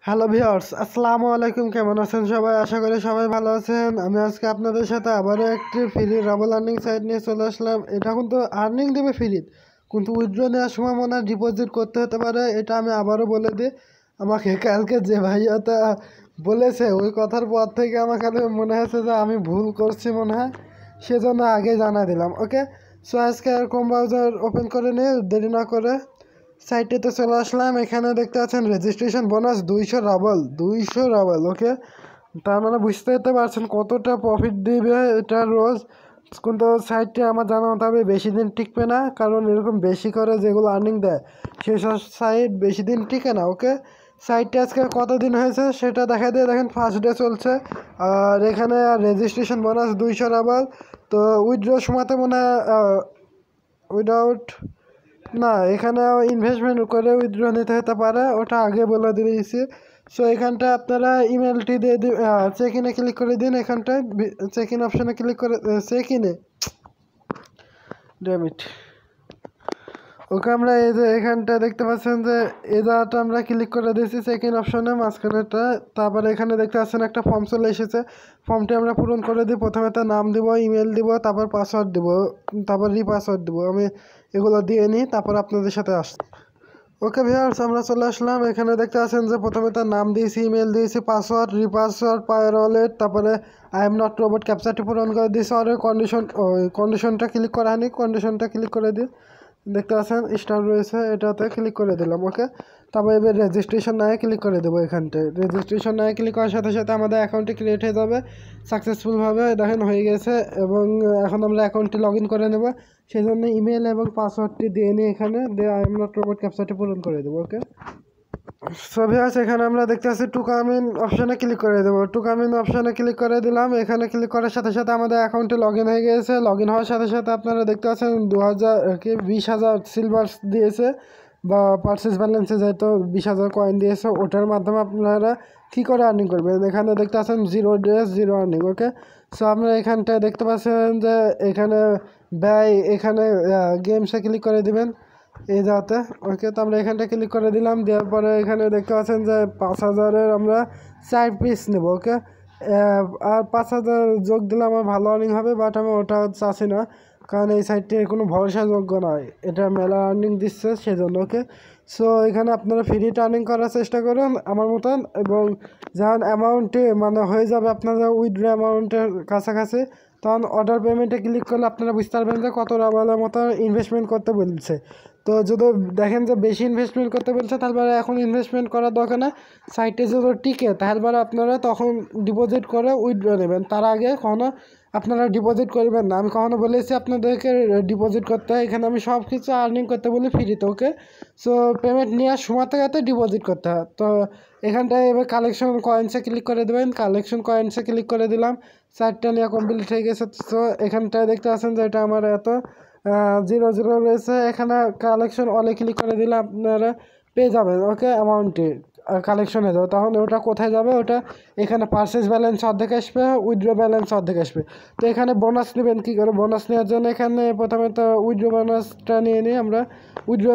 Hello viewers, আসসালামু আলাইকুম। কেমন আছেন সবাই? আশা করি সবাই ভালো আছেন। আমি আজকে আপনাদের সাথে আবারও একটি ফ্রি রাবল আর্নিং সাইট নিয়ে চলে আসলাম। এটা কিন্তু আর্নিং দেবে ফ্রি, কিন্তু উইথড্র নেওয়ার সময় মনে হয় ডিপোজিট করতে হতে পারে। এটা আমি আবারও বলে দিই। আমাকে কালকে যে ভাইয়াটা বলেছে ওই কথার পর থেকে আমার খালি মনে হয়েছে যে আমি ভুল করছি মনে হয়, সেজন্য আগে জানা দিলাম। ওকে, সো আজকে আর ক্রোম ব্রাউজার ওপেন করে নিয়ে দেরি না করে সাইটেতে চলে আসলাম। এখানে দেখতে পাচ্ছেন রেজিস্ট্রেশন বোনাস 200 রাবল। ওকে, তার মানে বুঝতে পারছেন কতটা প্রফিট দিবে এটা রোজ। কিন্তু সাইটটি আমার জানা মতো বেশি দিন টিকবে না, কারণ এরকম বেশি করে যেগুলো আর্নিং দেয় সেসব সাইট বেশি দিন টিকে না। ওকে, সাইটটি আজকে কতদিন হয়েছে সেটা দেখা দিয়ে দেখেন, ফার্স্ট ডে চলছে। আর এখানে রেজিস্ট্রেশন বোনাস 200 রাবল। তো উইথড্র সময়তে মনে হয় উইদাউট না, এখানে ইনভেস্টমেন্ট করে উইথড্র নিতে হতে পারে, ওটা আগে বলে দিয়েছি। সো এখানটা আপনারা ইমেলটি দিয়ে চেক ইনে ক্লিক করে দিন। এখানটায় চেক ইন অপশানে ক্লিক করে চেক ইনে ডেবিট। ওকে, আমরা এই যে এখানটা দেখতে পাচ্ছেন যে এই জায়গাটা আমরা ক্লিক করে দিয়েছি চেক ইন অপশানে মাঝখানেটা। তারপরে এখানে দেখতে পাচ্ছেন একটা ফর্ম চলে এসেছে। ফর্মটি আমরা পূরণ করে দিই। প্রথমে তার নাম দিব, ইমেল দিব, তারপর পাসওয়ার্ড দিব, তারপর রিপাসওয়ার্ড দিব। আমি এগুলো দিয়ে নিই, তারপর আপনাদের সাথে আসছি। ওকে ভিউয়ার্স, আমরা চলে আসলাম। এখানে দেখতে পাচ্ছেন যে প্রথমে তার নাম দিয়েছি, ইমেল দিয়েছি, পাসওয়ার্ড, রিপাসওয়ার্ড, পায়ারওয়ালেট, তারপরে আই এম নট রোবট ক্যাপচারটি পূরণ করে দিয়েছি। আর কন্ডিশনটা ক্লিক করা হয়নি, কন্ডিশনটা ক্লিক করে দিই। দেখতে পাচ্ছেন স্টার রয়েছে, এটাতে ক্লিক করে দিলাম। ওকে, তারপর এবার রেজিস্ট্রেশন নায় ক্লিক করে দেবো। এখানটায় রেজিস্ট্রেশন নায় ক্লিক করার সাথে সাথে আমাদের অ্যাকাউন্টটি ক্রিয়েট হয়ে যাবে সাকসেসফুলভাবে। দেখেন হয়ে গেছে। এবং এখন আমরা অ্যাকাউন্টটি লগ ইন করে নেব। সেই জন্য ইমেল এবং পাসওয়ার্ডটি দিয়ে নিই। এখানে দিয়ে আই এম নট রোবট ক্যাপচারটি পূরণ করে দেবো। ওকে, সো ভিউয়ার্স, এখানে আমরা দেখতে পাচ্ছি টু কাম ইন অপশানে ক্লিক করে দেবো। টু কাম ইন অপশানে ক্লিক করে দিলাম। এখানে ক্লিক করার সাথে সাথে আমাদের অ্যাকাউন্টে লগ ইন হয়ে গিয়েছে। লগ ইন হওয়ার সাথে সাথে আপনারা দেখতে পাচ্ছেন 20,000 সিলভার দিয়েছে, বা পার্সেস ব্যালেন্সে যেহেতু 20,000 কয়েন দিয়েছে, ওটার মাধ্যমে আপনারা কী করে আর্নিং করবেন। এখানে দেখতে পাচ্ছেন 0 ডেজ 0 আর্নিং। ওকে, সো আমরা এখানটায় দেখতে পাচ্ছেন যে এখানে ব্যয়, এখানে গেমসে ক্লিক করে দিবেন এই যাতে। ওকে, তো আমরা এখানটা ক্লিক করে দিলাম। দেওয়ার পরে এখানে দেখতে পাচ্ছেন যে 5,000-এর আমরা 4 পিস নেব। ওকে, আর 5,000 যোগ দিলে আমার ভালো আর্নিং হবে, বাট আমি ওটা চাচ্ছি না, কারণ এই সাইটটি কোনো ভরসাযোগ্য নয়, এটা মেলা আর্নিং দিচ্ছে সেজন্য। ওকে, সো এখানে আপনারা ফ্রিতে আর্নিং করার চেষ্টা করুন আমার মতন, এবং যখন অ্যামাউন্টে মানে হয়ে যাবে আপনাদের উইথড্র অ্যামাউন্টের কাছাকাছি, তখন অর্ডার পেমেন্টে ক্লিক করলে আপনারা বুঝতে পারবেন যে কত রাবালের মতো ইনভেস্টমেন্ট করতে বলছে। তো যদি দেখেন যে বেশি ইনভেস্টমেন্ট করতে বলছে, তাহলে এখন ইনভেস্টমেন্ট করার দরকার না। সাইটে যদি টিকে তাহলে আপনারা তখন ডিপোজিট করে উইথড্র নেবেন, তার আগে কখনো আপনারা ডিপোজিট করবেন না। আমি কখনো বলেছি আপনাদেরকে ডিপোজিট করতে হয়, এখানে আমি সব কিছু আর্নিং করতে বলি ফ্রিতে। ওকে, সো পেমেন্ট নেওয়ার সময় থেকে ডিপোজিট করতে হয়। তো এখানটায় এবার কালেকশন কয়েন্সে ক্লিক করে দেবেন। কালেকশন কয়েন্সে ক্লিক করে দিলাম। চারটা নেওয়া কমপ্লিট হয়ে গেছে। তো এখানটায় দেখতে পাচ্ছেন যে এটা আমার এত 0 রয়েছে। এখানে কালেকশন অলে ক্লিক করে দিলে আপনারা পেয়ে যাবেন। ওকে, অ্যামাউন্টটি কালেকশনে যাবে, তখন ওটা কোথায় যাবে, ওটা এখানে পার্সেস ব্যালেন্স অর্ধেক আসবে, উইথড্র ব্যালেন্স অর্ধেক আসবে। তো এখানে বোনাস নেবেন কী করে, বোনাস নেওয়ার জন্য এখানে প্রথমে তো উইথড্র বোনাসটা নিয়ে নিই আমরা। উইথড্র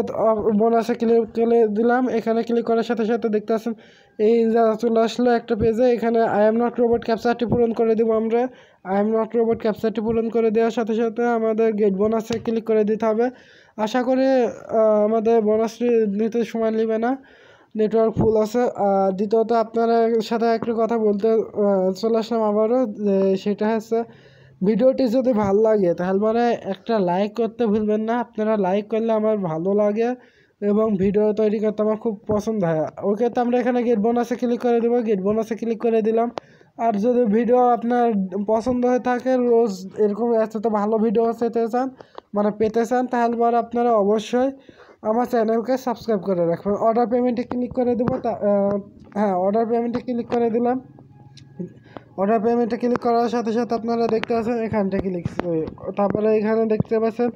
বোনাসে ক্লিক করে দিলাম। এখানে ক্লিক করার সাথে সাথে দেখতে পাচ্ছেন এই যা চলে আসলো একটা পেজে। এখানে আই এম নট রোবট ক্যাপচারটি পূরণ করে দেবো আমরা। আই এম নট রোবট ক্যাপচারটি পূরণ করে দেওয়ার সাথে সাথে আমাদের গেট বোনাসে ক্লিক করে দিতে হবে। আশা করি আমাদের বোনাসটি নিতে সময় নেবে না, নেটওয়ার্ক ফুল আছে। আর দ্বিতীয়ত আপনার সাথে একটা কথা বলতে চলে আসলাম আবারও, যে সেটা হচ্ছে ভিডিওটি যদি ভালো লাগে তাহলে একটা লাইক করতে ভুলবেন না। আপনারা লাইক করলে আমার ভালো লাগে এবং ভিডিও তৈরি করতে আমার খুব পছন্দ হয়। ওকে, তো আমরা এখানে গেট বোনাসে ক্লিক করে দেবো। গেট বোনাসে ক্লিক করে দিলাম। আর যদি ভিডিও আপনার পছন্দ হয়ে থাকে, রোজ এরকম এত ভালো ভিডিও পেতে চান, তাহলে আপনারা অবশ্যই আমার চ্যানেলকে সাবস্ক্রাইব করে রাখবেন। অর্ডার পেমেন্টে ক্লিক করে দেবো। হ্যাঁ, অর্ডার পেমেন্টে ক্লিক করে দিলাম। অর্ডার পেমেন্টে ক্লিক করার সাথে সাথে আপনারা দেখতে পাচ্ছেন এখানটা ক্লিক, তারপরে এখানে দেখতে পাচ্ছেন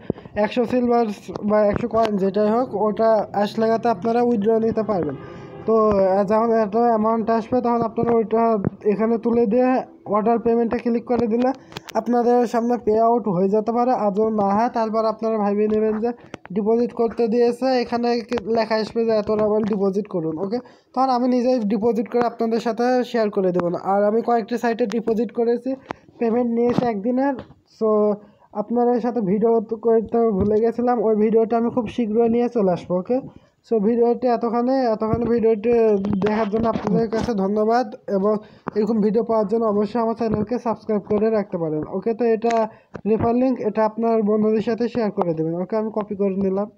100 সিলভার বা 100 কয়েন যেটাই হোক, ওটা আসলে আপনারা উইথড্র নিতে পারবেন। তো যখন এত অ্যামাউন্ট আসবে তখন আপনারা ওইটা এখানে তুলে দিয়ে অর্ডার পেমেন্টে ক্লিক করে দিলে আপনাদের সামনে পে আউট হয়ে যেতে পারে, আদৌ না হয় তারপর আপনারা ভাবিয়ে নেবেন যে ডিপোজিট করতে দিয়েছে, এখানে লেখা আসবে যে এত টাকা ডিপোজিট করুন। ওকে, তখন আমি নিজেই ডিপোজিট করে আপনাদের সাথে শেয়ার করে দেবো না। আর আমি কয়েকটি সাইটে ডিপোজিট করেছি, পেমেন্ট নিয়েছে একদিনের। সো আপনাদের সাথে ভিডিও করতে ভুলে গেছিলাম, ওই ভিডিওটা আমি খুব শীঘ্রই নিয়ে চলে আসবো। ওকে, সো ভিডিওটি এতখানি ভিডিওটি দেখার জন্য আপনাদের কাছে ধন্যবাদ, এবং এরকম ভিডিও পাওয়ার জন্য অবশ্যই আমার চ্যানেলকে সাবস্ক্রাইব করে রাখতে পারেন। ওকে, তো এটা রেফার লিঙ্ক, এটা আপনার বন্ধুদের সাথে শেয়ার করে দেবেন। ওকে, আমি কপি করে নিলাম।